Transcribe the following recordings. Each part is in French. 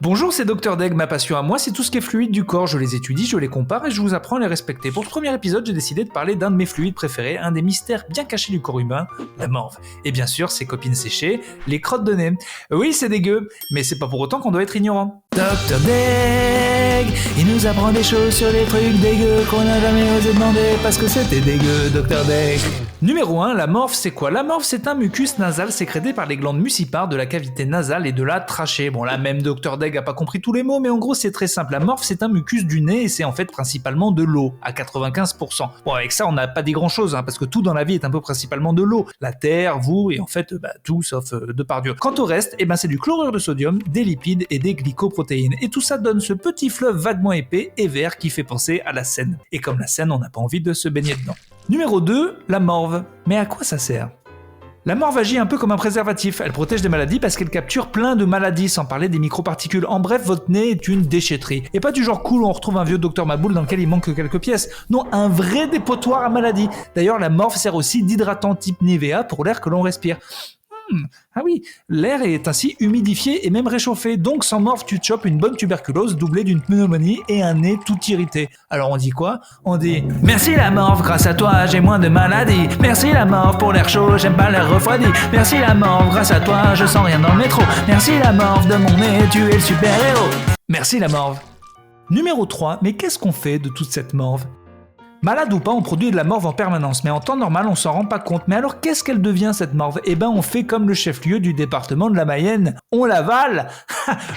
Bonjour, c'est Dr Deg. Ma passion à moi, c'est tout ce qui est fluide du corps. Je les étudie, je les compare et je vous apprends à les respecter. Pour ce premier épisode, j'ai décidé de parler d'un de mes fluides préférés, un des mystères bien cachés du corps humain, la morve. Et bien sûr, ses copines séchées, les crottes de nez. Oui, c'est dégueu, mais c'est pas pour autant qu'on doit être ignorant. Dr Deg, il nous apprend des choses sur les trucs dégueux qu'on n'a jamais osé demander parce que c'était dégueu, Dr Deg. Numéro 1, la morve, c'est quoi? La morve, c'est un mucus nasal sécrété par les glandes mucipares de la cavité nasale et de la trachée. Bon là, même Dr Deg a pas compris tous les mots, mais en gros, c'est très simple. La morve, c'est un mucus du nez et c'est en fait principalement de l'eau, à 95%. Bon, avec ça, on n'a pas dit grand-chose, parce que tout dans la vie est un peu principalement de l'eau. La terre, vous, et en fait, tout sauf Depardieu. Quant au reste, c'est du chlorure de sodium, des lipides et des glycoprotéines. Et tout ça donne ce petit fleuve vaguement épais et vert qui fait penser à la Seine. Et comme la Seine, on n'a pas envie de se baigner dedans. Numéro 2, la morve. Mais à quoi ça sert? La morve agit un peu comme un préservatif, elle protège des maladies parce qu'elle capture plein de maladies, sans parler des microparticules. En bref, votre nez est une déchetterie. Et pas du genre cool où on retrouve un vieux docteur Maboul dans lequel il manque quelques pièces. Non, un vrai dépotoir à maladies. D'ailleurs, la morve sert aussi d'hydratant type Nivea pour l'air que l'on respire. Ah oui, l'air est ainsi humidifié et même réchauffé, donc sans morve tu te chopes une bonne tuberculose doublée d'une pneumonie et un nez tout irrité. Alors on dit quoi? On dit « Merci la morve, grâce à toi j'ai moins de maladies. Merci la morve pour l'air chaud, j'aime pas l'air refroidi. Merci la morve, grâce à toi je sens rien dans le métro. Merci la morve de mon nez, tu es le super-héros. Merci la morve. » Numéro 3, mais qu'est-ce qu'on fait de toute cette morve? Malade ou pas, on produit de la morve en permanence, mais en temps normal, on s'en rend pas compte. Mais alors, qu'est-ce qu'elle devient, cette morve? On fait comme le chef-lieu du département de la Mayenne. On l'avale.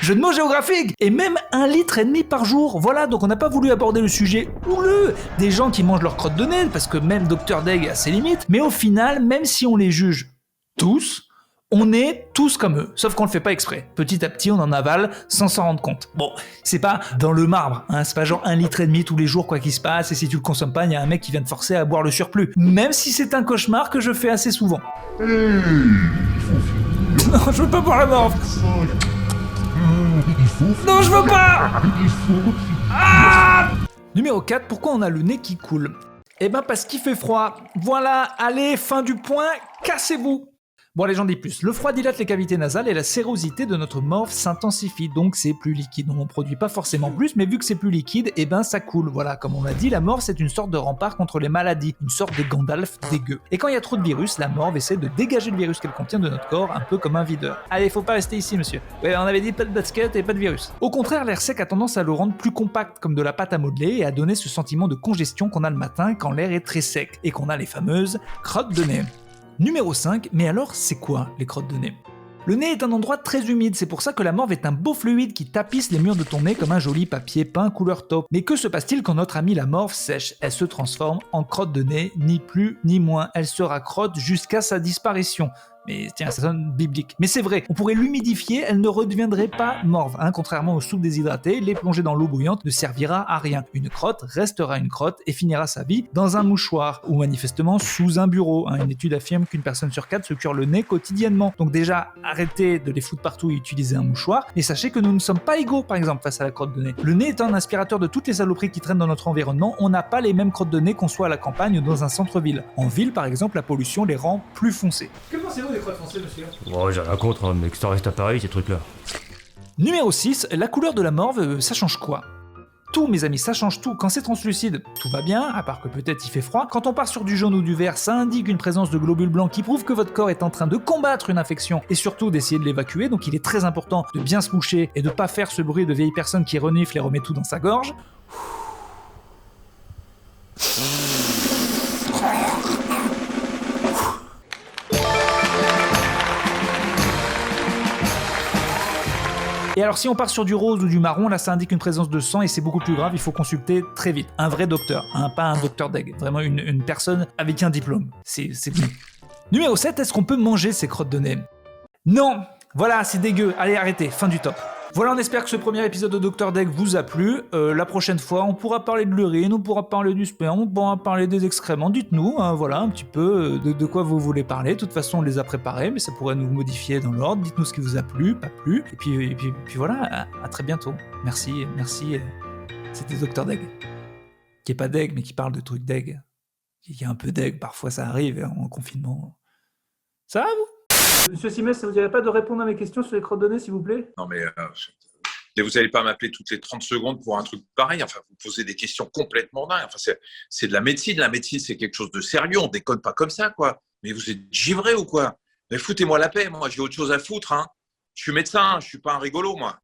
Jeu de mots géographique. Et même 1,5 litre par jour. Voilà, donc on n'a pas voulu aborder le sujet houleux des gens qui mangent leur crotte de nez, parce que même Dr Deg a ses limites. Mais au final, même si on les juge tous, on est tous comme eux, sauf qu'on le fait pas exprès. Petit à petit, on en avale sans s'en rendre compte. Bon, c'est pas dans le marbre, c'est pas genre 1,5 litre tous les jours quoi qu'il se passe, et si tu le consommes pas, il y a un mec qui vient te forcer à boire le surplus. Même si c'est un cauchemar que je fais assez souvent. Non, je veux pas boire la morve. Non, je veux pas. Numéro 4, pourquoi on a le nez qui coule? Parce qu'il fait froid. Voilà, allez, fin du point, cassez-vous. Bon, allez, j'en dis plus. Le froid dilate les cavités nasales et la sérosité de notre morve s'intensifie, donc c'est plus liquide. On ne produit pas forcément plus, mais vu que c'est plus liquide, ça coule. Voilà, comme on l'a dit, la morve c'est une sorte de rempart contre les maladies, une sorte de Gandalf dégueu. Et quand il y a trop de virus, la morve essaie de dégager le virus qu'elle contient de notre corps, un peu comme un videur. Allez, faut pas rester ici, monsieur. Ouais, on avait dit pas de basket et pas de virus. Au contraire, l'air sec a tendance à le rendre plus compact, comme de la pâte à modeler, et à donner ce sentiment de congestion qu'on a le matin quand l'air est très sec, et qu'on a les fameuses crottes de nez. Numéro 5, mais alors c'est quoi les crottes de nez? Le nez est un endroit très humide, c'est pour ça que la morve est un beau fluide qui tapisse les murs de ton nez comme un joli papier peint couleur taupe. Mais que se passe-t-il quand notre amie la morve sèche? Elle se transforme en crotte de nez, ni plus ni moins. Elle se raccrotte jusqu'à sa disparition. Mais tiens, ça sonne biblique. Mais c'est vrai, on pourrait l'humidifier, elle ne redeviendrait pas morve. Contrairement aux soupes déshydratées, les plonger dans l'eau bouillante ne servira à rien. Une crotte restera une crotte et finira sa vie dans un mouchoir, ou manifestement sous un bureau. Une étude affirme qu'une personne sur 4 se cure le nez quotidiennement. Donc déjà, arrêtez de les foutre partout et utilisez un mouchoir, et sachez que nous ne sommes pas égaux, par exemple, face à la crotte de nez. Le nez est un aspirateur de toutes les saloperies qui traînent dans notre environnement, on n'a pas les mêmes crottes de nez qu'on soit à la campagne ou dans un centre-ville. En ville, par exemple, la pollution les rend plus foncées. Que pensez-vous des crottes foncées, monsieur? Bon, j'ai rien contre, mais que ça reste à Paris, ces trucs-là. Numéro 6, la couleur de la morve, ça change quoi? Tout, mes amis, ça change tout. Quand c'est translucide, tout va bien, à part que peut-être il fait froid. Quand on part sur du jaune ou du vert, ça indique une présence de globules blancs qui prouve que votre corps est en train de combattre une infection et surtout d'essayer de l'évacuer. Donc il est très important de bien se moucher et de pas faire ce bruit de vieille personne qui renifle et remet tout dans sa gorge. Et alors si on part sur du rose ou du marron, là ça indique une présence de sang et c'est beaucoup plus grave, il faut consulter très vite. Un vrai docteur, pas un docteur Deg, vraiment une personne avec un diplôme. C'est mieux. Numéro 7, est-ce qu'on peut manger ces crottes de nez? Non. Voilà, c'est dégueu. Allez, arrêtez, fin du top. Voilà, on espère que ce premier épisode de Dr Deg vous a plu. La prochaine fois, on pourra parler de l'urine, on pourra parler du sperme, on pourra parler des excréments. Dites-nous, voilà, un petit peu de quoi vous voulez parler. De toute façon, on les a préparés, mais ça pourrait nous modifier dans l'ordre. Dites-nous ce qui vous a plu, pas plu. Et puis voilà, à très bientôt. Merci. C'était Dr Deg. Qui est pas Deg, mais qui parle de trucs Deg. Qui est un peu Deg, parfois ça arrive en confinement. Ça va, vous? Monsieur Simès, ça vous dirait pas de répondre à mes questions sur les crottes de nez, s'il vous plaît? Non mais Et vous n'allez pas m'appeler toutes les 30 secondes pour un truc pareil. Enfin, vous posez des questions complètement dingues. Enfin, c'est de la médecine. La médecine, c'est quelque chose de sérieux. On déconne pas comme ça, quoi. Mais vous êtes givré ou quoi? Mais foutez-moi la paix. Moi, j'ai autre chose à foutre, hein. Je suis médecin. Je suis pas un rigolo, moi.